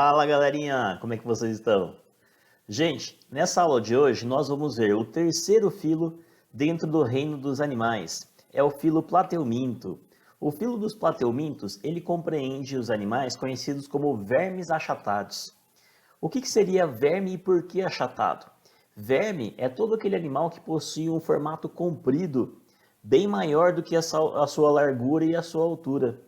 Fala galerinha, como é que vocês estão? Gente, nessa aula de hoje nós vamos ver o terceiro filo dentro do reino dos animais. É o filo plateuminto. O filo dos plateumintos, ele compreende os animais conhecidos como vermes achatados. O que seria verme e por que achatado? Verme é todo aquele animal que possui um formato comprido, bem maior do que a sua largura e a sua altura.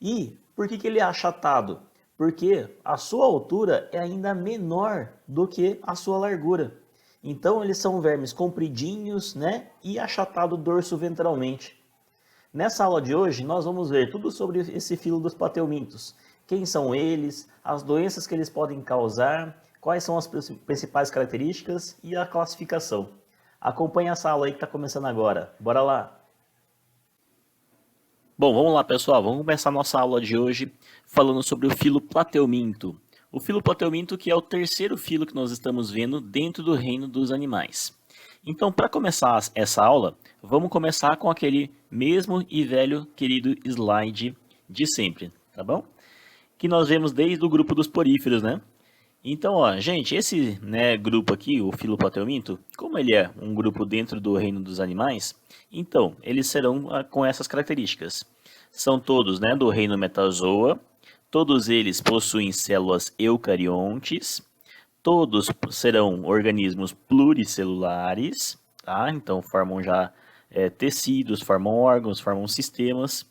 E por que ele é achatado? Porque a sua altura é ainda menor do que a sua largura. Então eles são vermes compridinhos, né? E achatado dorso ventralmente. Nessa aula de hoje nós vamos ver tudo sobre esse filo dos plateumintos. Quem são eles, as doenças que eles podem causar, quais são as principais características e a classificação. Acompanhe essa aula aí que está começando agora. Bora lá! Bom, vamos lá pessoal, vamos começar a nossa aula de hoje falando sobre o filo plateuminto. O filo plateuminto que é o terceiro filo que nós estamos vendo dentro do reino dos animais. Então, para começar essa aula, vamos começar com aquele mesmo e velho querido slide de sempre, tá bom? Que nós vemos desde o grupo dos poríferos, né? Então, ó, gente, esse grupo aqui, o filo plateuminto, como ele é um grupo dentro do reino dos animais, então, eles serão com essas características. São todos do reino metazoa, todos eles possuem células eucariontes, todos serão organismos pluricelulares, tá? Então formam já tecidos, formam órgãos, formam sistemas,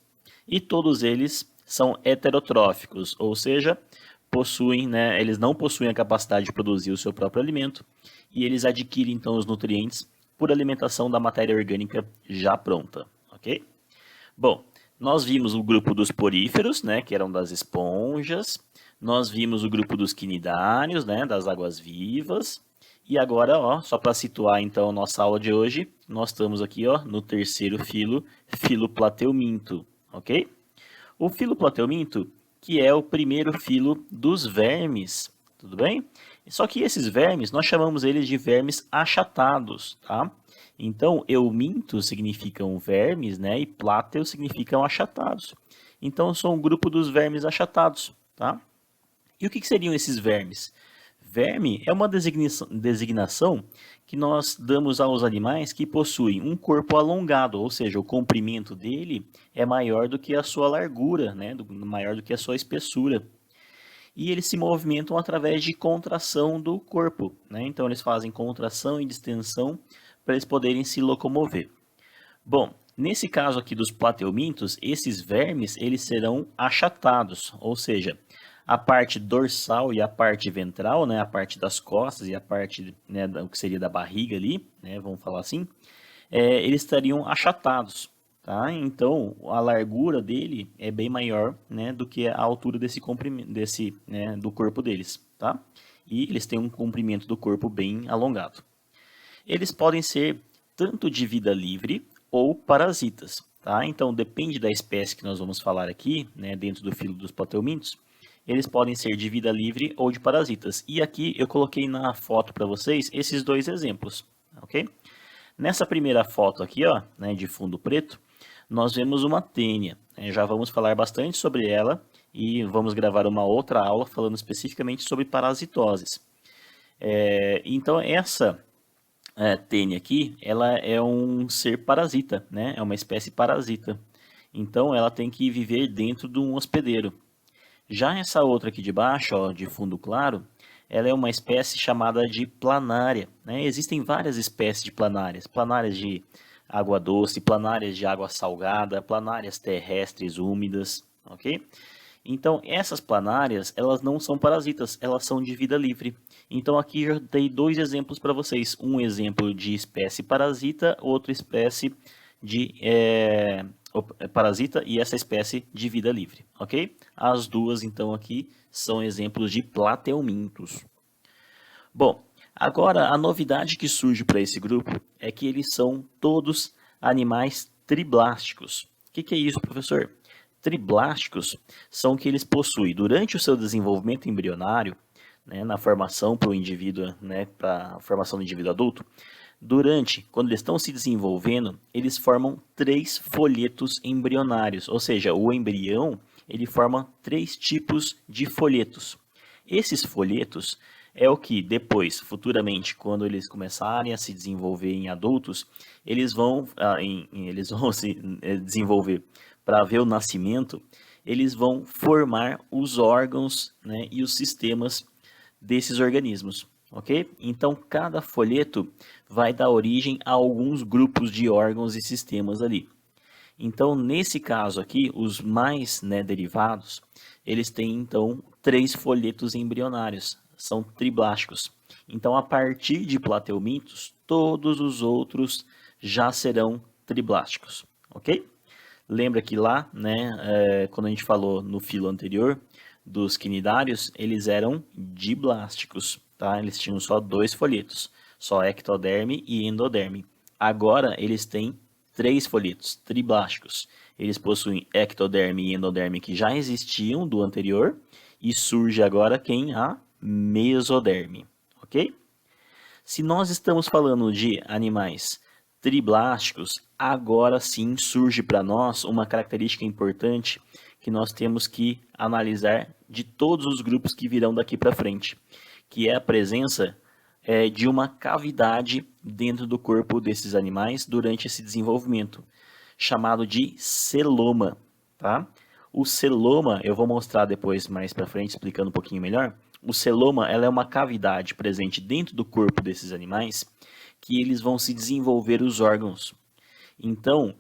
e todos eles são heterotróficos, ou seja, eles não possuem a capacidade de produzir o seu próprio alimento, e eles adquirem então os nutrientes por alimentação da matéria orgânica já pronta, ok? Bom, nós vimos o grupo dos poríferos, que eram das esponjas, nós vimos o grupo dos quinidários, das águas-vivas, e agora, ó, só para situar então a nossa aula de hoje, nós estamos aqui ó, no terceiro filo, filo plateuminto, ok? O filo plateuminto, que é o primeiro filo dos vermes, tudo bem? Só que esses vermes, nós chamamos eles de vermes achatados, tá? Então, euminto significam vermes, e pláteo significam achatados. Então, são um grupo dos vermes achatados, tá? E o que seriam esses vermes? Verme é uma designação que nós damos aos animais que possuem um corpo alongado, ou seja, o comprimento dele é maior do que a sua largura, maior do que a sua espessura. E eles se movimentam através de contração do corpo, então eles fazem contração e distensão para eles poderem se locomover. Bom, nesse caso aqui dos plateumintos, esses vermes eles serão achatados, ou seja, a parte dorsal e a parte ventral, a parte das costas e a parte o que seria da barriga ali, vamos falar assim, eles estariam achatados. Tá? Então, a largura dele é bem maior do que a altura desse comprimento, do corpo deles. Tá? E eles têm um comprimento do corpo bem alongado. Eles podem ser tanto de vida livre ou parasitas. Tá? Então, depende da espécie que nós vamos falar aqui, dentro do filo dos plateumintos, eles podem ser de vida livre ou de parasitas. E aqui eu coloquei na foto para vocês esses dois exemplos. Ok? Nessa primeira foto aqui, ó, de fundo preto, nós vemos uma tênia. Já vamos falar bastante sobre ela e vamos gravar uma outra aula falando especificamente sobre parasitoses. Então, essa tênia aqui, ela é um ser parasita, é uma espécie parasita. Então, ela tem que viver dentro de um hospedeiro. Já essa outra aqui de baixo, ó, de fundo claro, ela é uma espécie chamada de planária. Existem várias espécies de planárias. Planárias de água doce, planárias de água salgada, planárias terrestres úmidas, ok? Então, essas planárias, elas não são parasitas, elas são de vida livre. Então, aqui eu dei dois exemplos para vocês. Um exemplo de espécie parasita, outra espécie de parasita e essa espécie de vida livre, ok? As duas, então, aqui são exemplos de plateumintos. Bom, agora a novidade que surge para esse grupo é que eles são todos animais triblásticos. O que é isso, professor? Triblásticos são que eles possuem, durante o seu desenvolvimento embrionário, na formação para o indivíduo, para a formação do indivíduo adulto, quando eles estão se desenvolvendo, eles formam 3 folhetos embrionários, ou seja, o embrião ele forma 3 tipos de folhetos. Esses folhetos é o que depois, futuramente, quando eles começarem a se desenvolver em adultos, eles vão, eles vão se desenvolver para ver o nascimento, eles vão formar os órgãos, né, e os sistemas desses organismos, ok? Então, cada folheto vai dar origem a alguns grupos de órgãos e sistemas ali. Então, nesse caso aqui, os mais, né, derivados, eles têm, então, 3 folhetos embrionários, são triblásticos. Então, a partir de plateumintos, todos os outros já serão triblásticos, ok? Lembra que lá, né, quando a gente falou no filo anterior dos quinidários, eles eram diblásticos, tá? Eles tinham só 2 folhetos, só ectoderme e endoderme. Agora eles têm 3 folhetos triblásticos. Eles possuem ectoderme e endoderme que já existiam do anterior e surge agora quem? A mesoderme, ok? Se nós estamos falando de animais triblásticos, agora sim surge para nós uma característica importante que nós temos que analisar de todos os grupos que virão daqui para frente, que é a presença de uma cavidade dentro do corpo desses animais durante esse desenvolvimento, chamado de celoma, tá? O celoma, eu vou mostrar depois mais para frente, explicando um pouquinho melhor. O celoma, ela é uma cavidade presente dentro do corpo desses animais que eles vão se desenvolver os órgãos. Então,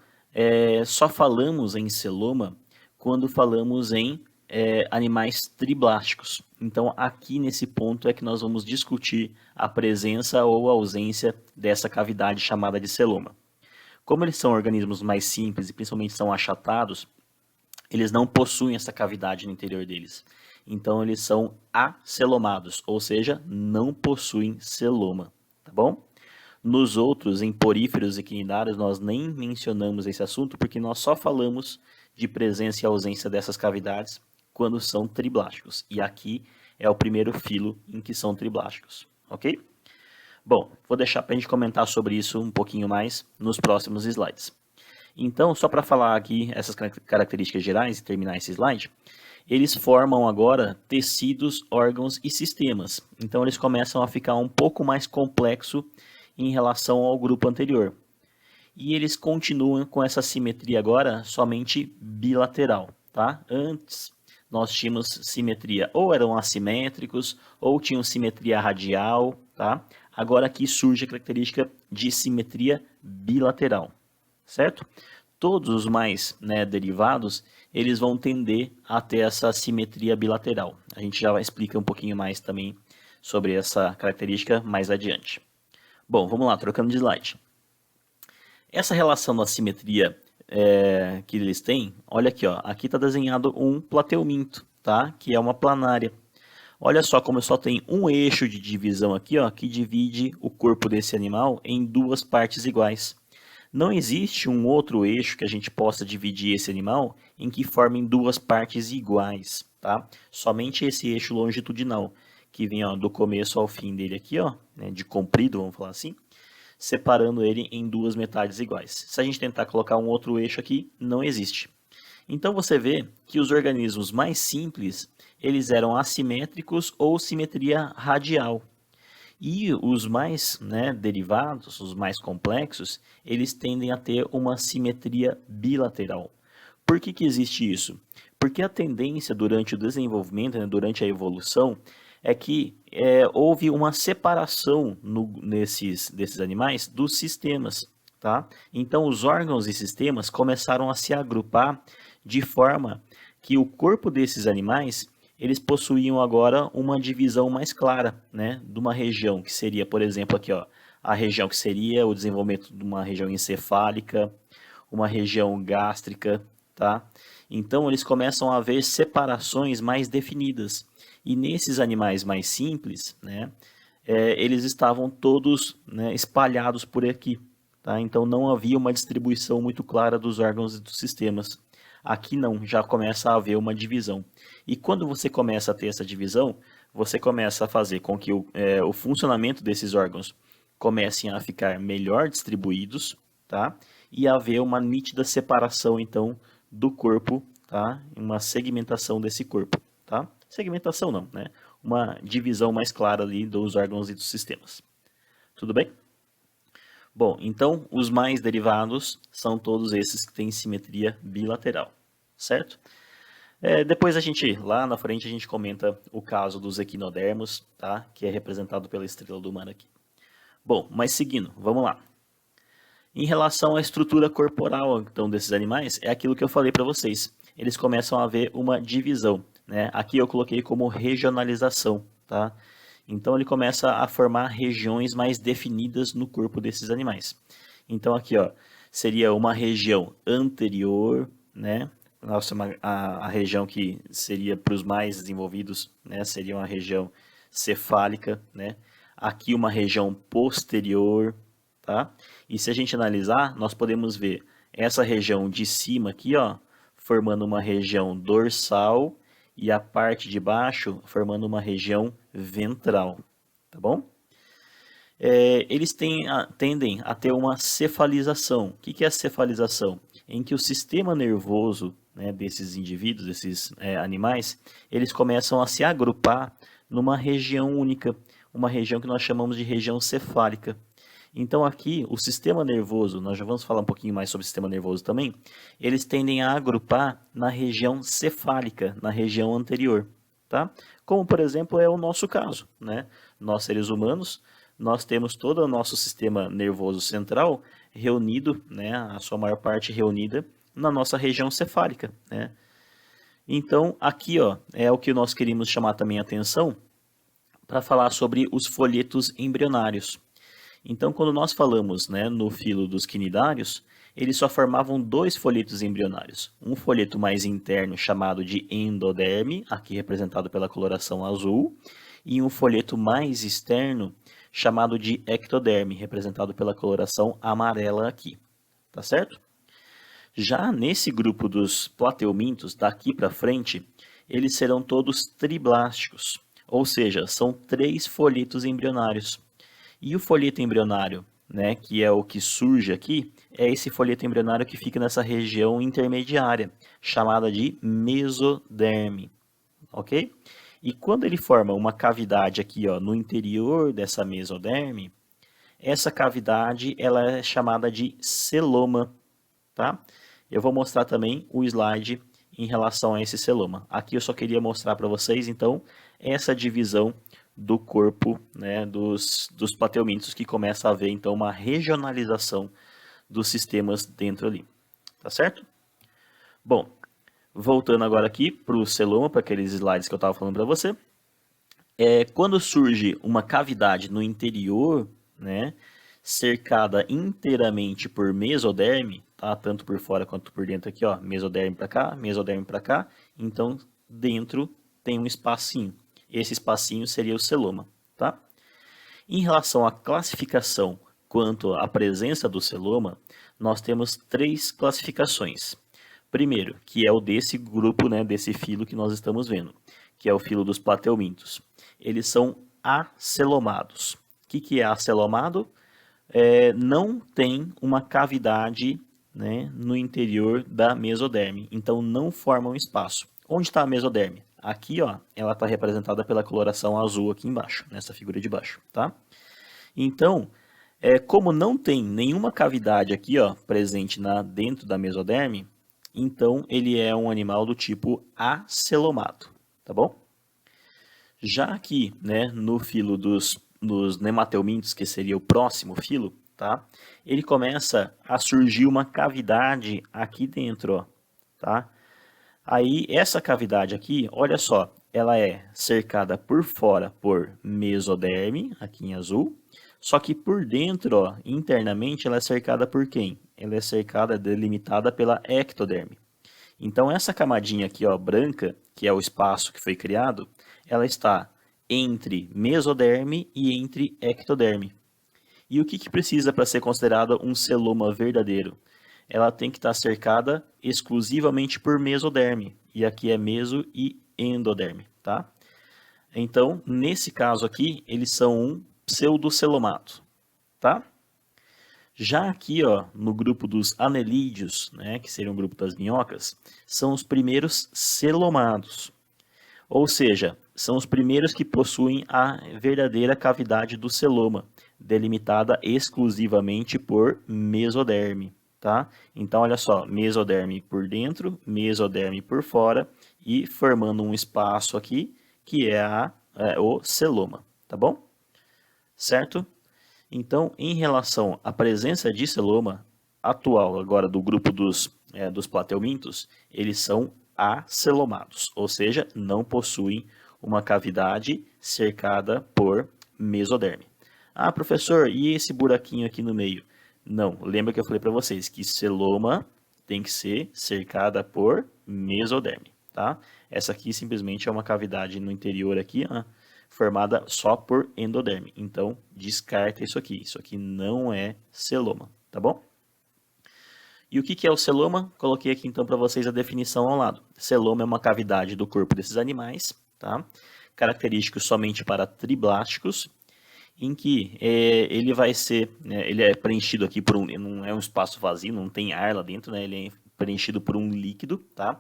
só falamos em celoma quando falamos em animais triblásticos. Então, aqui nesse ponto é que nós vamos discutir a presença ou ausência dessa cavidade chamada de celoma. Como eles são organismos mais simples e principalmente são achatados, eles não possuem essa cavidade no interior deles. Então, eles são acelomados, ou seja, não possuem celoma, tá bom? Nos outros, em poríferos e quinidários, nós nem mencionamos esse assunto, porque nós só falamos de presença e ausência dessas cavidades quando são triblásticos. E aqui é o primeiro filo em que são triblásticos, ok? Bom, vou deixar para a gente comentar sobre isso um pouquinho mais nos próximos slides. Então, só para falar aqui essas características gerais e terminar esse slide, eles formam agora tecidos, órgãos e sistemas. Então, eles começam a ficar um pouco mais complexo em relação ao grupo anterior. E eles continuam com essa simetria agora somente bilateral, tá? Antes nós tínhamos simetria, ou eram assimétricos, ou tinham simetria radial, tá? Agora aqui surge a característica de simetria bilateral, certo? Todos os mais, né, derivados, eles vão tender a ter essa simetria bilateral. A gente já explica um pouquinho mais também sobre essa característica mais adiante. Bom, vamos lá, trocando de slide. Essa relação da simetria que eles têm, olha aqui, ó, aqui está desenhado um plateuminto, tá? Que é uma planária. Olha só como só tem um eixo de divisão aqui, ó, que divide o corpo desse animal em 2 partes iguais. Não existe um outro eixo que a gente possa dividir esse animal em que formem 2 partes iguais, tá? Somente esse eixo longitudinal, que vem, ó, do começo ao fim dele aqui, ó, né, de comprido, vamos falar assim, separando ele em 2 metades iguais. Se a gente tentar colocar um outro eixo aqui, não existe. Então você vê que os organismos mais simples, eles eram assimétricos ou simetria radial. E os mais, né, derivados, os mais complexos, eles tendem a ter uma simetria bilateral. Por que existe isso? Porque a tendência durante o desenvolvimento, né, durante a evolução, é que houve uma separação desses animais dos sistemas, tá? Então, os órgãos e sistemas começaram a se agrupar de forma que o corpo desses animais, eles possuíam agora uma divisão mais clara, né? De uma região que seria, por exemplo, aqui, ó, a região que seria o desenvolvimento de uma região encefálica, uma região gástrica, tá? Então, eles começam a haver separações mais definidas. E nesses animais mais simples, né, eles estavam todos, né, espalhados por aqui, tá? Então não havia uma distribuição muito clara dos órgãos e dos sistemas. Aqui não, já começa a haver uma divisão. E quando você começa a ter essa divisão, você começa a fazer com que o funcionamento desses órgãos comecem a ficar melhor distribuídos, tá? E haver uma nítida separação, então, do corpo, tá? Uma segmentação desse corpo, tá? Segmentação não, né? uma divisão mais clara ali dos órgãos e dos sistemas. Tudo bem? Bom, então os mais derivados são todos esses que têm simetria bilateral, certo? Depois lá na frente a gente comenta o caso dos equinodermos, tá? Que é representado pela estrela do mar aqui. Bom, mas seguindo, vamos lá. Em relação à estrutura corporal então, desses animais, é aquilo que eu falei para vocês. Eles começam a haver uma divisão, né? Aqui eu coloquei como regionalização, tá? Então ele começa a formar regiões mais definidas no corpo desses animais. Então aqui, ó, seria uma região anterior, né? Nossa, a região que seria para os mais desenvolvidos, né? Seria uma região cefálica, né? Aqui uma região posterior, tá? E se a gente analisar, nós podemos ver essa região de cima aqui, ó, formando uma região dorsal e a parte de baixo formando uma região ventral, tá bom? Eles tendem a ter uma cefalização. O que é a cefalização? Em que o sistema nervoso, né, desses indivíduos, desses animais, eles começam a se agrupar numa região única, uma região que nós chamamos de região cefálica. Então aqui, o sistema nervoso, nós já vamos falar um pouquinho mais sobre o sistema nervoso também, eles tendem a agrupar na região cefálica, na região anterior, tá? Como, por exemplo, é o nosso caso, né? Nós, seres humanos, nós temos todo o nosso sistema nervoso central reunido, né? A sua maior parte reunida na nossa região cefálica, né? Então, aqui, ó, é o que nós queríamos chamar também a atenção para falar sobre os folhetos embrionários. Então, quando nós falamos, né, no filo dos quinidários, eles só formavam dois folhetos embrionários. Um folheto mais interno, chamado de endoderme, aqui representado pela coloração azul, e um folheto mais externo, chamado de ectoderme, representado pela coloração amarela aqui. Tá certo? Já nesse grupo dos plateumintos, daqui para frente, eles serão todos triblásticos, ou seja, são 3 folhetos embrionários. E o folheto embrionário, né, que é o que surge aqui, é esse folheto embrionário que fica nessa região intermediária, chamada de mesoderme, ok? E quando ele forma uma cavidade aqui, ó, no interior dessa mesoderme, essa cavidade ela é chamada de celoma, tá? Eu vou mostrar também o slide em relação a esse celoma. Aqui eu só queria mostrar para vocês, então, essa divisão do corpo, né, dos plateumintos, que começa a haver então uma regionalização dos sistemas dentro ali, tá certo? Bom, voltando agora aqui para o celoma, para aqueles slides que eu estava falando para você, quando surge uma cavidade no interior, né, cercada inteiramente por mesoderme, tá, tanto por fora quanto por dentro aqui, ó, mesoderme para cá, então dentro tem um espacinho. Esse espacinho seria o celoma, tá? Em relação à classificação quanto à presença do celoma, nós temos 3 classificações. Primeiro, que é o desse grupo, né, desse filo que nós estamos vendo, que é o filo dos plateumintos. Eles são acelomados. O que é acelomado? Não tem uma cavidade, né, no interior da mesoderme, então não forma um espaço. Onde está a mesoderme? Aqui, ó, ela está representada pela coloração azul aqui embaixo, nessa figura de baixo, tá? Então, como não tem nenhuma cavidade aqui, ó, presente dentro da mesoderme, então ele é um animal do tipo acelomado, tá bom? Já aqui, né, no filo dos nemateumintos, que seria o próximo filo, tá? Ele começa a surgir uma cavidade aqui dentro, ó, tá? Aí, essa cavidade aqui, olha só, ela é cercada por fora por mesoderme, aqui em azul, só que por dentro, ó, internamente, ela é cercada por quem? Ela é cercada, delimitada pela ectoderme. Então, essa camadinha aqui, ó, branca, que é o espaço que foi criado, ela está entre mesoderme e entre ectoderme. E o que precisa para ser considerado um celoma verdadeiro? Ela tem que estar cercada exclusivamente por mesoderme. E aqui é meso e endoderme, tá? Então, nesse caso aqui, eles são um pseudocelomato, tá? Já aqui, ó, no grupo dos anelídeos, né, que seria um grupo das minhocas, são os primeiros celomados. Ou seja, são os primeiros que possuem a verdadeira cavidade do celoma, delimitada exclusivamente por mesoderme, tá? Então, olha só, mesoderme por dentro, mesoderme por fora e formando um espaço aqui que é o celoma, tá bom? Certo? Então, em relação à presença de celoma atual agora do grupo dos plateumintos, eles são acelomados, ou seja, não possuem uma cavidade cercada por mesoderme. Ah, professor, e esse buraquinho aqui no meio? Não, lembra que eu falei para vocês que celoma tem que ser cercada por mesoderme, tá? Essa aqui simplesmente é uma cavidade no interior aqui, formada só por endoderme. Então, descarta isso aqui. Isso aqui não é celoma, tá bom? E o que é o celoma? Coloquei aqui então para vocês a definição ao lado. Celoma é uma cavidade do corpo desses animais, tá? Característico somente para triblásticos, em que ele vai ser, ele é preenchido aqui por não é um espaço vazio, não tem ar lá dentro, né? Ele é preenchido por um líquido, tá?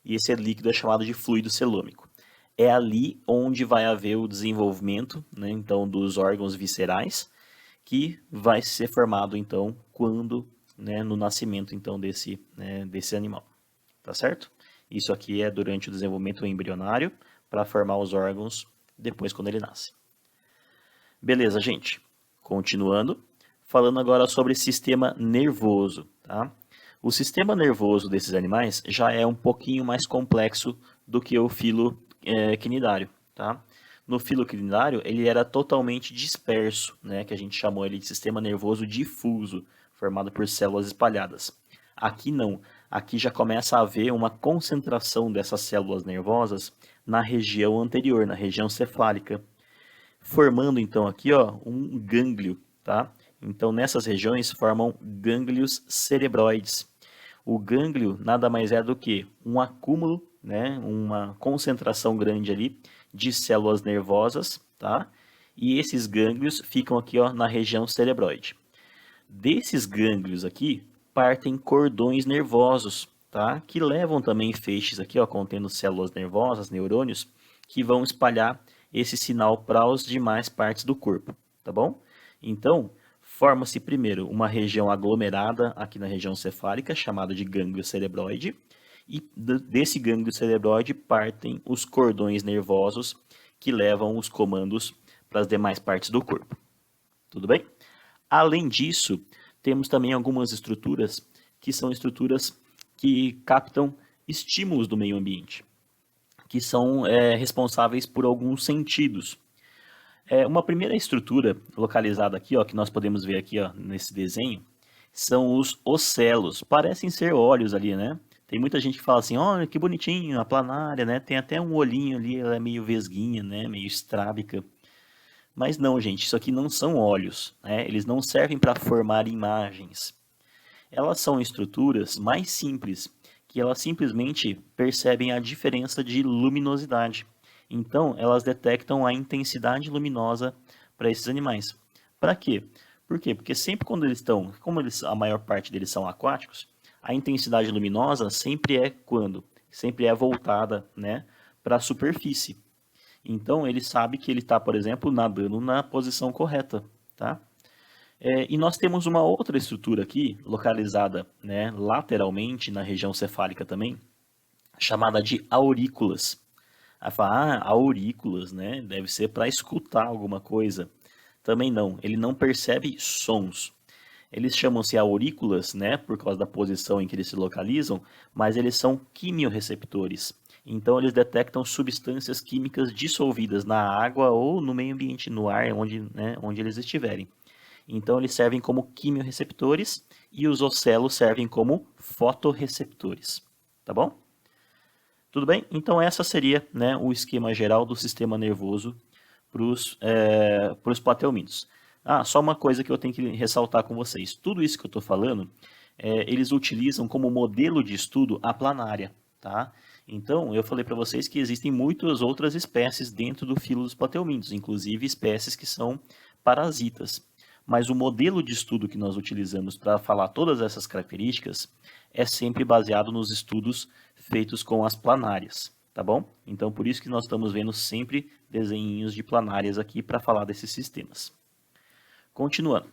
E esse líquido é chamado de fluido celômico. É ali onde vai haver o desenvolvimento, né, então, dos órgãos viscerais, que vai ser formado, então, quando, né, no nascimento, então, desse animal, tá certo? Isso aqui é durante o desenvolvimento embrionário, para formar os órgãos depois quando ele nasce. Beleza, gente? Continuando, falando agora sobre sistema nervoso, tá? O sistema nervoso desses animais já é um pouquinho mais complexo do que o filo quinidário, tá? No filo quinidário, ele era totalmente disperso, né? Que a gente chamou ele de sistema nervoso difuso, formado por células espalhadas. Aqui não. Aqui já começa a haver uma concentração dessas células nervosas na região anterior, na região cefálica, formando então aqui, ó, um gânglio, tá? Então nessas regiões formam gânglios cerebroides. O gânglio nada mais é do que um acúmulo, né, uma concentração grande ali de células nervosas, tá? E esses gânglios ficam aqui, ó, na região cerebroide. Desses gânglios aqui partem cordões nervosos, tá? Que levam também feixes aqui, ó, contendo células nervosas, neurônios, que vão espalhar esse sinal para as demais partes do corpo, tá bom? Então, forma-se primeiro uma região aglomerada aqui na região cefálica, chamada de gânglio cerebroide, e desse gânglio cerebroide partem os cordões nervosos que levam os comandos para as demais partes do corpo. Tudo bem? Além disso, temos também algumas estruturas que são estruturas que captam estímulos do meio ambiente, que são responsáveis por alguns sentidos. Uma primeira estrutura localizada aqui, ó, que nós podemos ver aqui, ó, nesse desenho, são os ocelos. Parecem ser olhos ali, né? Tem muita gente que fala assim, olha que bonitinho, a planária, né? Tem até um olhinho ali, ela é meio vesguinha, né? Meio estrábica. Mas não, gente, isso aqui não são olhos, né? Eles não servem para formar imagens. Elas são estruturas mais simples, que elas simplesmente percebem a diferença de luminosidade. Então, elas detectam a intensidade luminosa para esses animais. Para quê? Por quê? Porque sempre quando eles estão, a maior parte deles são aquáticos, a intensidade luminosa sempre é quando? Sempre é voltada, né, para a superfície. Então, ele sabe que ele está, por exemplo, nadando na posição correta, tá? E nós temos uma outra estrutura aqui, localizada, né, lateralmente na região cefálica também, chamada de aurículas. Aí fala, aurículas, né? Deve ser para escutar alguma coisa. Também não, ele não percebe sons. Eles chamam-se aurículas, né, por causa da posição em que eles se localizam, mas eles são quimiorreceptores. Então eles detectam substâncias químicas dissolvidas na água ou no meio ambiente, no ar, onde eles estiverem. Então eles servem como quimiorreceptores e os ocelos servem como fotorreceptores. Tá bom? Tudo bem? Então essa seria, né, o esquema geral do sistema nervoso para os plateumintos. Só uma coisa que eu tenho que ressaltar com vocês. Tudo isso que eu estou falando, eles utilizam como modelo de estudo a planária, tá? Então, eu falei para vocês que existem muitas outras espécies dentro do filo dos plateumintos, inclusive espécies que são parasitas. Mas o modelo de estudo que nós utilizamos para falar todas essas características é sempre baseado nos estudos feitos com as planárias, tá bom? Então, por isso que nós estamos vendo sempre desenhinhos de planárias aqui para falar desses sistemas. Continuando.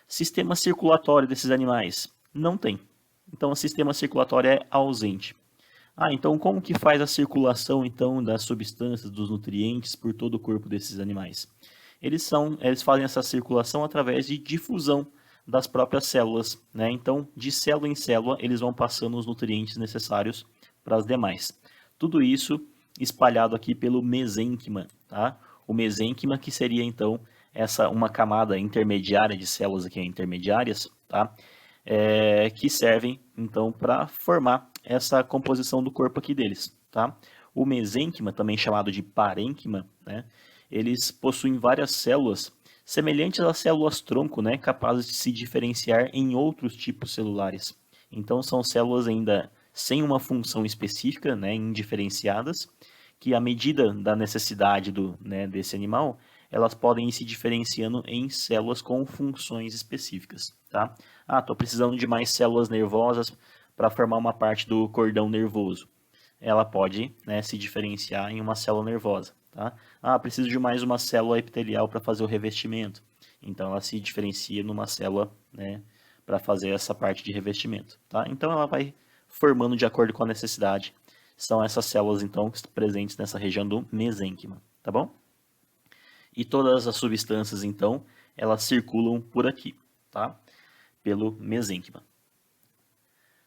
Sistema circulatório desses animais? Não tem. Então, o sistema circulatório é ausente. Então como que faz a circulação então das substâncias, dos nutrientes por todo o corpo desses animais? Eles fazem essa circulação através de difusão das próprias células, né? Então, de célula em célula, eles vão passando os nutrientes necessários para as demais. Tudo isso espalhado aqui pelo mesênquima, tá? O mesênquima que seria então uma camada intermediária de células aqui intermediárias, tá? Que servem então para formar essa composição do corpo aqui deles, tá? O mesênquima, também chamado de parênquima, né? Eles possuem várias células semelhantes às células tronco, né? Capazes de se diferenciar em outros tipos celulares. Então são células ainda sem uma função específica, né? Indiferenciadas, que à medida da necessidade desse animal, elas podem ir se diferenciando em células com funções específicas, tá? Estou precisando de mais células nervosas para formar uma parte do cordão nervoso. Ela pode, né, se diferenciar em uma célula nervosa, tá? Preciso de mais uma célula epitelial para fazer o revestimento. Então, ela se diferencia numa célula, né, para fazer essa parte de revestimento, tá? Então, ela vai formando de acordo com a necessidade. São essas células, então, presentes nessa região do mesênquima, tá bom? E todas as substâncias, então, elas circulam por aqui, tá? Pelo mesênquima.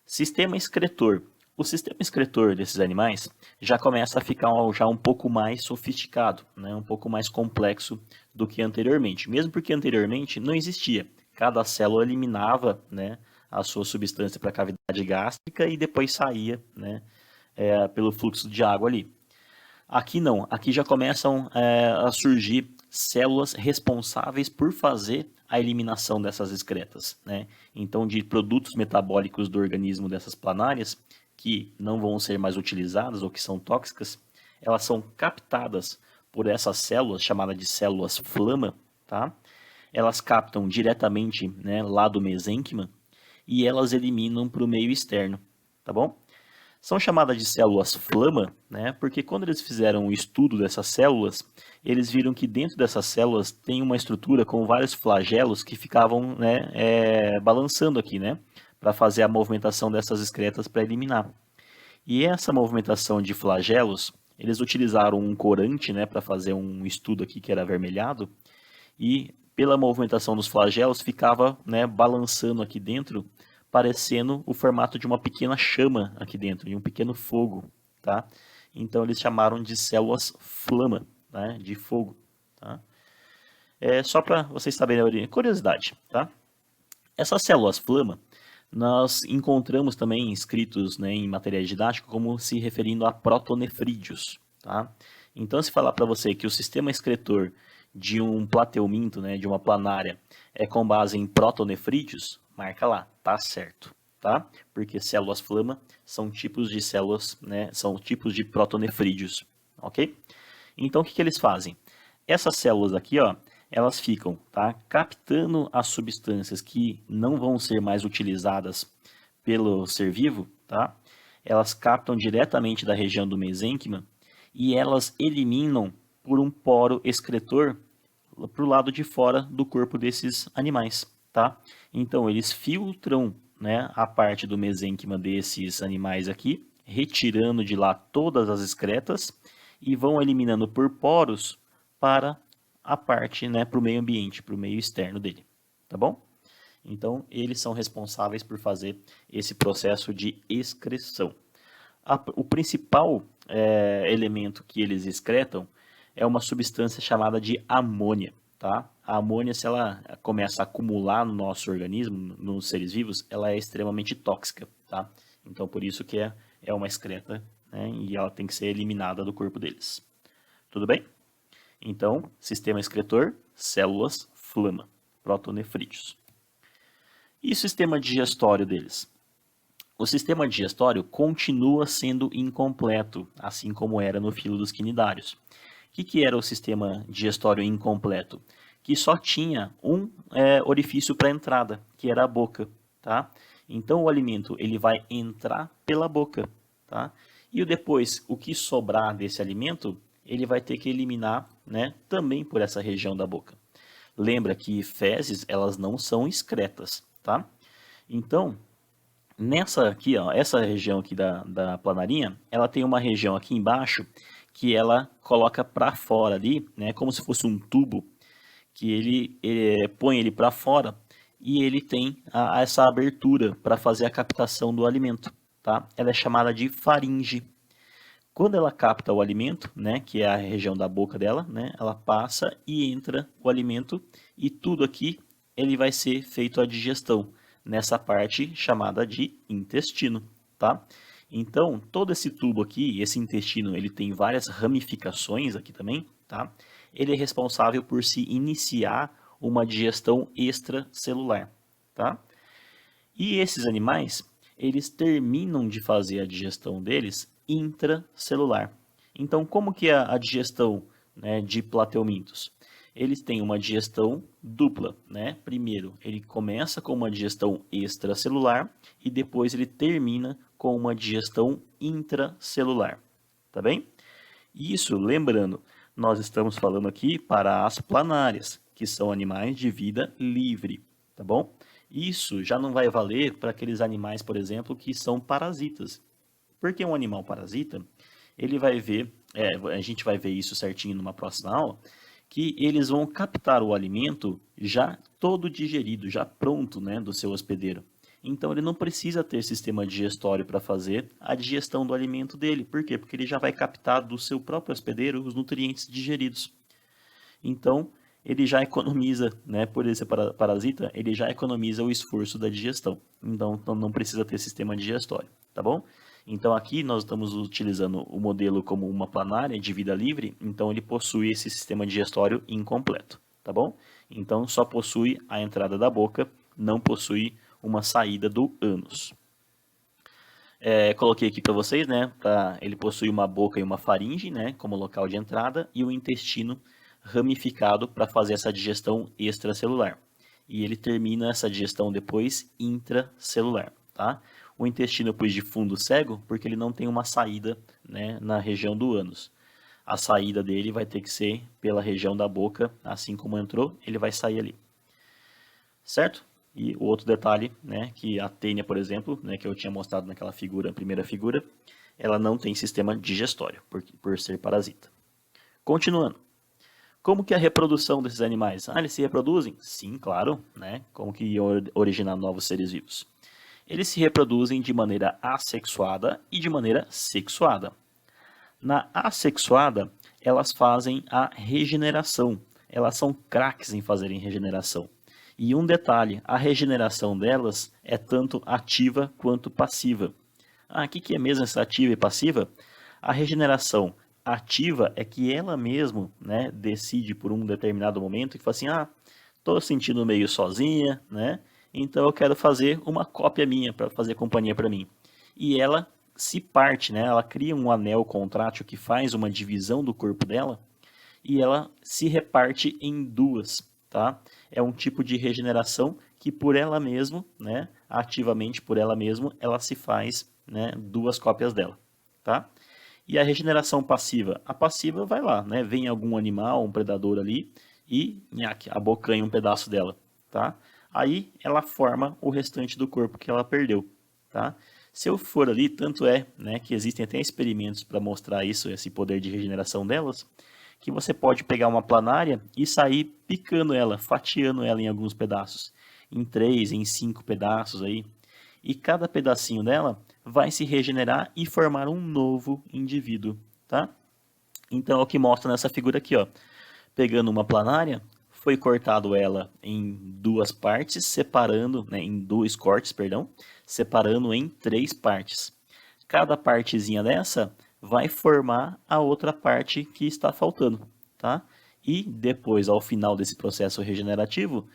Sistema excretor. O sistema excretor desses animais já começa a ficar já um pouco mais sofisticado, né? Um pouco mais complexo do que anteriormente. Mesmo porque anteriormente não existia. Cada célula eliminava, né, a sua substância para a cavidade gástrica e depois saía, né, pelo fluxo de água ali. Aqui não, aqui já começam a surgir células responsáveis por fazer a eliminação dessas excretas, né? Então, de produtos metabólicos do organismo dessas planárias, que não vão ser mais utilizadas ou que são tóxicas, elas são captadas por essas células, chamadas de células flama, tá? Elas captam diretamente, né, lá do mesênquima e elas eliminam para o meio externo, tá bom? São chamadas de células flama, né, porque quando eles fizeram o estudo dessas células, eles viram que dentro dessas células tem uma estrutura com vários flagelos que ficavam, né, balançando aqui, né, para fazer a movimentação dessas excretas para eliminar. E essa movimentação de flagelos, eles utilizaram um corante, né, para fazer um estudo aqui que era avermelhado, e pela movimentação dos flagelos ficava, né, balançando aqui dentro, parecendo o formato de uma pequena chama aqui dentro, de um pequeno fogo, tá? Então eles chamaram de células flama, né, de fogo, tá? Só para vocês saberem a curiosidade, tá? Essas células flama, nós encontramos também escritos, né, em materiais didáticos como se referindo a protonefrídeos, tá? Então se falar para você que o sistema excretor de um plateuminto, né, de uma planária, é com base em protonefrídeos, marca lá, tá certo, tá? Porque células flama são tipos de células, né, são tipos de protonefrídeos, ok? Então o que eles fazem? Essas células aqui, ó, elas ficam, tá, captando as substâncias que não vão ser mais utilizadas pelo ser vivo, tá? Elas captam diretamente da região do mesênquima e elas eliminam por um poro excretor para o lado de fora do corpo desses animais, tá? Então, eles filtram, né, a parte do mesênquima desses animais aqui, retirando de lá todas as excretas e vão eliminando por poros para a parte, né, para o meio ambiente, para o meio externo dele, tá bom? Então, eles são responsáveis por fazer esse processo de excreção. O principal elemento que eles excretam é uma substância chamada de amônia, tá? A amônia, se ela começa a acumular no nosso organismo, nos seres vivos, ela é extremamente tóxica, tá? Então, por isso que é uma excreta, né? E ela tem que ser eliminada do corpo deles. Tudo bem? Então, sistema excretor, células, flama, protonefrídeos. E o sistema digestório deles? O sistema digestório continua sendo incompleto, assim como era no filo dos quinidários. O que era o sistema digestório incompleto? Que só tinha um orifício para entrada, que era a boca, tá? Então o alimento ele vai entrar pela boca, tá? E depois, o que sobrar desse alimento, ele vai ter que eliminar, né, também por essa região da boca. Lembra que fezes, elas não são excretas, tá? Então, nessa aqui, ó, essa região aqui da planarinha, ela tem uma região aqui embaixo que ela coloca para fora ali, né, como se fosse um tubo, que ele põe ele para fora e ele tem essa abertura para fazer a captação do alimento, tá? Ela é chamada de faringe. Quando ela capta o alimento, né, que é a região da boca dela, né, ela passa e entra o alimento e tudo aqui ele vai ser feito a digestão nessa parte chamada de intestino, tá? Então, todo esse tubo aqui, esse intestino, ele tem várias ramificações aqui também, tá? Ele é responsável por se iniciar uma digestão extracelular, tá? E esses animais, eles terminam de fazer a digestão deles intracelular. Então, como que é a digestão, né, de plateumintos? Eles têm uma digestão dupla, né? Primeiro, ele começa com uma digestão extracelular e depois ele termina com uma digestão intracelular, tá bem? Isso, lembrando, nós estamos falando aqui para as planárias, que são animais de vida livre, tá bom? Isso já não vai valer para aqueles animais, por exemplo, que são parasitas. Porque um animal parasita, ele vai ver, a gente vai ver isso certinho numa próxima aula, que eles vão captar o alimento já todo digerido, já pronto, né, do seu hospedeiro. Então ele não precisa ter sistema digestório para fazer a digestão do alimento dele. Por quê? Porque ele já vai captar do seu próprio hospedeiro os nutrientes digeridos. Então ele já economiza, né, por ele ser parasita, ele já economiza o esforço da digestão. Então não precisa ter sistema digestório, tá bom? Então aqui nós estamos utilizando o modelo como uma planária de vida livre, então ele possui esse sistema digestório incompleto, tá bom? Então só possui a entrada da boca, não possui uma saída do ânus. Coloquei aqui para vocês, né, ele possui uma boca e uma faringe, né, como local de entrada, e o intestino ramificado para fazer essa digestão extracelular. E ele termina essa digestão depois intracelular, tá? O intestino pus de fundo cego porque ele não tem uma saída, né, na região do ânus. A saída dele vai ter que ser pela região da boca, assim como entrou, ele vai sair ali. Certo? E o outro detalhe, né, que a tênia, por exemplo, né, que eu tinha mostrado naquela figura, primeira figura, ela não tem sistema digestório, por ser parasita. Continuando. Como que é a reprodução desses animais? Eles se reproduzem? Sim, claro, né? Como que iam originar novos seres vivos? Eles se reproduzem de maneira assexuada e de maneira sexuada. Na assexuada, elas fazem a regeneração. Elas são craques em fazerem regeneração. E um detalhe, a regeneração delas é tanto ativa quanto passiva. O que é mesmo essa ativa e passiva? A regeneração ativa é que ela mesma, né, decide por um determinado momento e fala assim, estou sentindo meio sozinha, né? Então eu quero fazer uma cópia minha para fazer companhia para mim. E ela se parte, né? Ela cria um anel contrátil que faz uma divisão do corpo dela e ela se reparte em duas, tá? É um tipo de regeneração que por ela mesma, né, ativamente por ela mesma, ela se faz, né, duas cópias dela, tá? E a regeneração passiva? A passiva vai lá, né? Vem algum animal, um predador ali e abocanha um pedaço dela, tá? Aí ela forma o restante do corpo que ela perdeu, tá? Se eu for ali, tanto é, né, que existem até experimentos para mostrar isso, esse poder de regeneração delas, que você pode pegar uma planária e sair picando ela, fatiando ela em alguns pedaços, em 3, em 5 pedaços aí, e cada pedacinho dela vai se regenerar e formar um novo indivíduo, tá? Então é o que mostra nessa figura aqui, ó. Pegando uma planária, foi cortado ela em duas partes, separando, né, em dois cortes, perdão, separando em 3 partes. Cada partezinha dessa vai formar a outra parte que está faltando, tá? E depois, ao final desse processo regenerativo,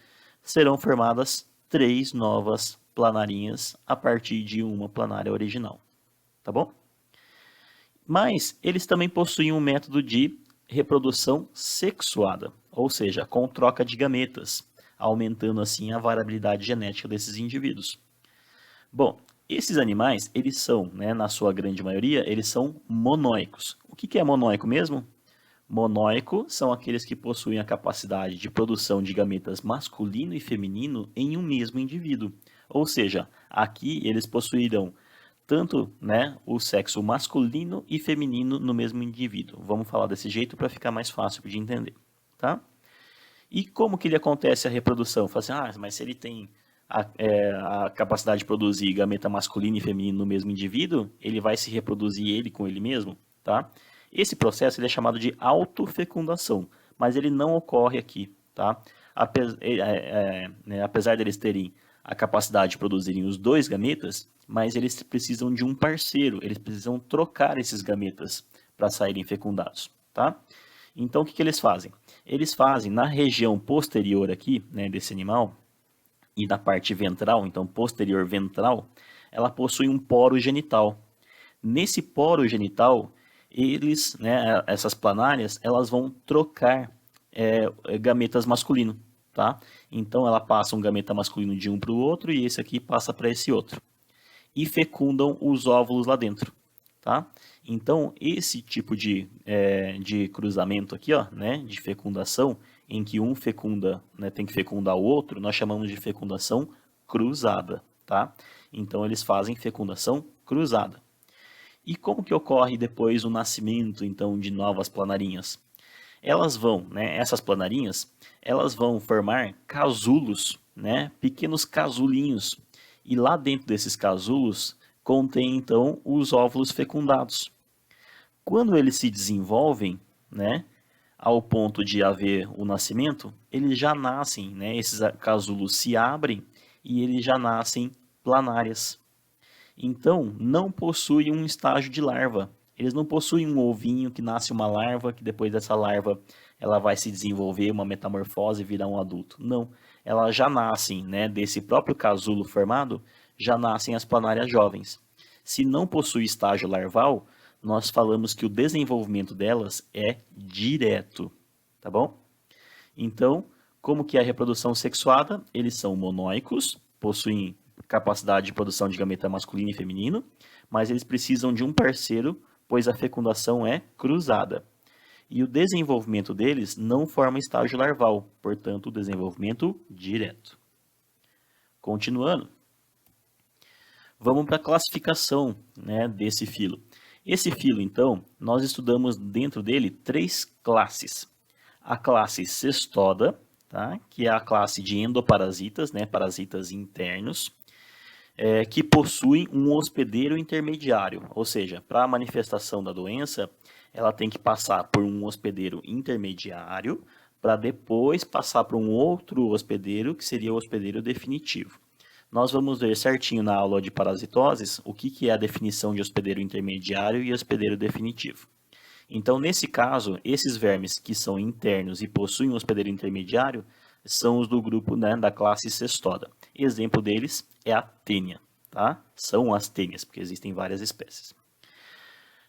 serão formadas 3 novas planarinhas a partir de uma planária original, tá bom? Mas eles também possuem um método de reprodução sexuada, ou seja, com troca de gametas, aumentando assim a variabilidade genética desses indivíduos. Bom, Esses animais, eles são, né, na sua grande maioria, eles são monóicos. O que é monóico mesmo? Monóico são aqueles que possuem a capacidade de produção de gametas masculino e feminino em um mesmo indivíduo. Ou seja, aqui eles possuirão tanto, né, o sexo masculino e feminino no mesmo indivíduo. Vamos falar desse jeito para ficar mais fácil de entender, tá? E como que ele acontece a reprodução? Fala assim, mas se ele tem a capacidade de produzir gameta masculino e feminino no mesmo indivíduo, ele vai se reproduzir ele com ele mesmo, tá? Esse processo ele é chamado de autofecundação, mas ele não ocorre aqui, tá? Apesar deles terem a capacidade de produzirem os dois gametas, mas eles precisam de um parceiro, eles precisam trocar esses gametas para saírem fecundados, tá? Então, o que eles fazem? Eles fazem na região posterior aqui, né, desse animal, e na parte ventral, então posterior ventral, ela possui um poro genital. Nesse poro genital, eles, né, essas planárias, elas vão trocar gametas masculino, tá? Então, ela passa um gameta masculino de um para o outro e esse aqui passa para esse outro. E fecundam os óvulos lá dentro, tá? Então, esse tipo de cruzamento aqui, ó, né, de fecundação, em que um fecunda, né, tem que fecundar o outro, nós chamamos de fecundação cruzada, tá? Então, eles fazem fecundação cruzada. E como que ocorre depois o nascimento, então, de novas planarinhas? Elas vão, né, essas planarinhas, elas vão formar casulos, né, pequenos casulinhos. E lá dentro desses casulos contém, então, os óvulos fecundados. Quando eles se desenvolvem, né, ao ponto de haver o nascimento, eles já nascem, né, esses casulos se abrem e eles já nascem planárias. Então, não possuem um estágio de larva. Eles não possuem um ovinho que nasce uma larva, que depois dessa larva ela vai se desenvolver uma metamorfose e virar um adulto. Não, elas já nascem, né, desse próprio casulo formado, já nascem as planárias jovens. Se não possui estágio larval, nós falamos que o desenvolvimento delas é direto, tá bom? Então, como que é a reprodução sexuada? Eles são monóicos, possuem capacidade de produção de gameta masculino e feminino, mas eles precisam de um parceiro, pois a fecundação é cruzada. E o desenvolvimento deles não forma estágio larval, portanto, desenvolvimento direto. Continuando, vamos para a classificação, né, desse filo. Esse filo, então, nós estudamos dentro dele 3 classes. A classe Cestoda, tá, que é a classe de endoparasitas, né, parasitas internos, que possuem um hospedeiro intermediário, ou seja, para a manifestação da doença, ela tem que passar por um hospedeiro intermediário, para depois passar para um outro hospedeiro, que seria o hospedeiro definitivo. Nós vamos ver certinho na aula de parasitoses o que é a definição de hospedeiro intermediário e hospedeiro definitivo. Então, nesse caso, esses vermes que são internos e possuem um hospedeiro intermediário são os do grupo, né, da classe Cestoda. Exemplo deles é a tênia, tá? São as tênias, porque existem várias espécies.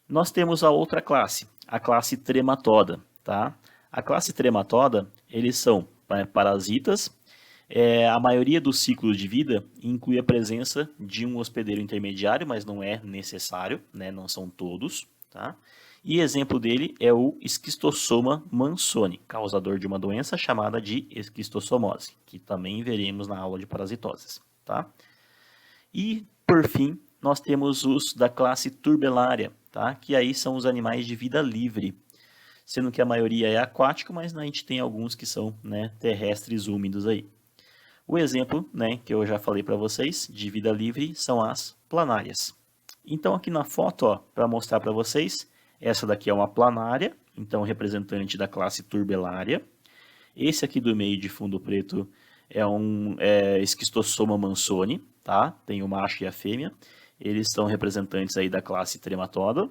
Nós temos a outra classe, a classe Trematoda, tá? A classe Trematoda, eles são parasitas. A maioria dos ciclos de vida inclui a presença de um hospedeiro intermediário, mas não é necessário, né? Não são todos, tá? E exemplo dele é o Esquistossoma mansoni, causador de uma doença chamada de esquistossomose, que também veremos na aula de parasitoses, tá? E, por fim, nós temos os da classe Turbellaria, tá? Que aí são os animais de vida livre, sendo que a maioria é aquático, mas a gente tem alguns que são, né, terrestres úmidos aí. O exemplo, né, que eu já falei para vocês, de vida livre, são as planárias. Então, aqui na foto, para mostrar para vocês, essa daqui é uma planária, então representante da classe Turbellaria. Esse aqui do meio de fundo preto é um Esquistossoma mansoni, tá? Tem o macho e a fêmea. Eles são representantes aí da classe Trematoda.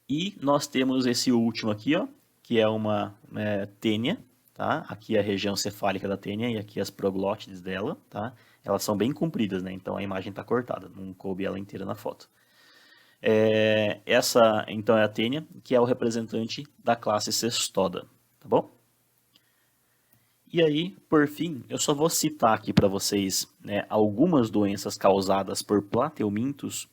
E nós temos esse último aqui, ó, que é uma tênia, tá? Aqui é a região cefálica da tênia e aqui as proglótides dela, tá? Elas são bem compridas, né? Então a imagem está cortada, não coube ela inteira na foto. Essa, então, é a tênia, que é o representante da classe Cestoda, tá bom? E aí, por fim, eu só vou citar aqui para vocês, né, algumas doenças causadas por plateumintos,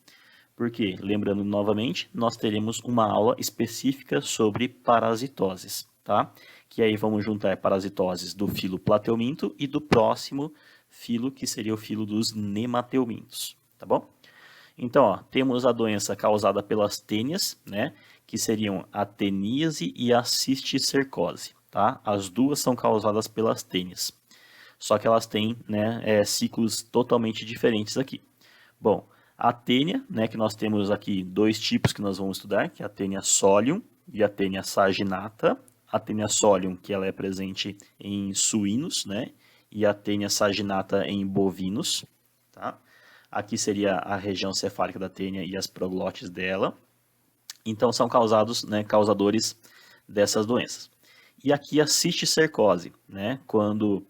porque, lembrando novamente, nós teremos uma aula específica sobre parasitoses, tá? Que aí vamos juntar parasitoses do filo plateuminto e do próximo filo, que seria o filo dos nemateumintos, tá bom? Então, ó, temos a doença causada pelas tênias, né? Que seriam a teníase e a cisticercose, tá? As duas são causadas pelas tênias. Só que elas têm, né, ciclos totalmente diferentes aqui. Bom, a tênia, né, que nós temos aqui dois tipos que nós vamos estudar, que é a tênia solium e a tênia saginata. A tênia solium, que ela é presente em suínos, né, e a tênia saginata em bovinos, tá? Aqui seria a região cefálica da tênia e as proglotes dela. Então são causados, né, causadores dessas doenças. E aqui a cisticercose, né, quando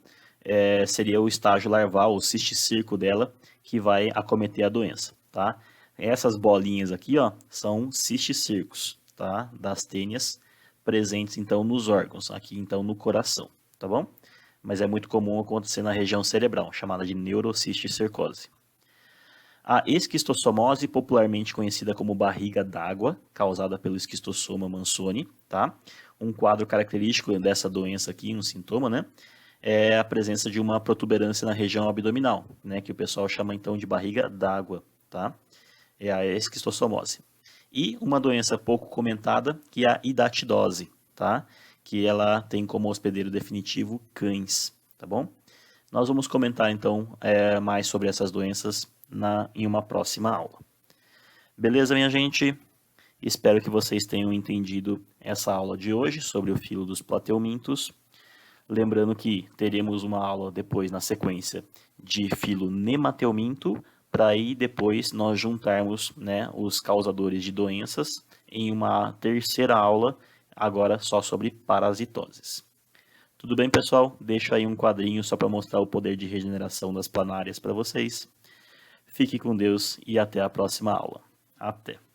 seria o estágio larval, o cisticirco dela, que vai acometer a doença, tá? Essas bolinhas aqui, ó, são cisticircos, tá? Das tênias presentes, então, nos órgãos, aqui, então, no coração, tá bom? Mas é muito comum acontecer na região cerebral, chamada de neurocisticercose. A esquistossomose, popularmente conhecida como barriga d'água, causada pelo esquistossoma mansoni, tá? Um quadro característico dessa doença aqui, um sintoma, né? É a presença de uma protuberância na região abdominal, né? Que o pessoal chama então de barriga d'água, tá? É a esquistossomose. E uma doença pouco comentada, que é a hidatidose, tá? Que ela tem como hospedeiro definitivo cães, tá bom? Nós vamos comentar então mais sobre essas doenças em uma próxima aula. Beleza, minha gente? Espero que vocês tenham entendido essa aula de hoje sobre o filo dos plateumintos. Lembrando que teremos uma aula depois na sequência de filo nemateuminto, para aí depois nós juntarmos, né, os causadores de doenças em uma terceira aula, agora só sobre parasitoses. Tudo bem, pessoal? Deixo aí um quadrinho só para mostrar o poder de regeneração das planárias para vocês. Fique com Deus e até a próxima aula. Até!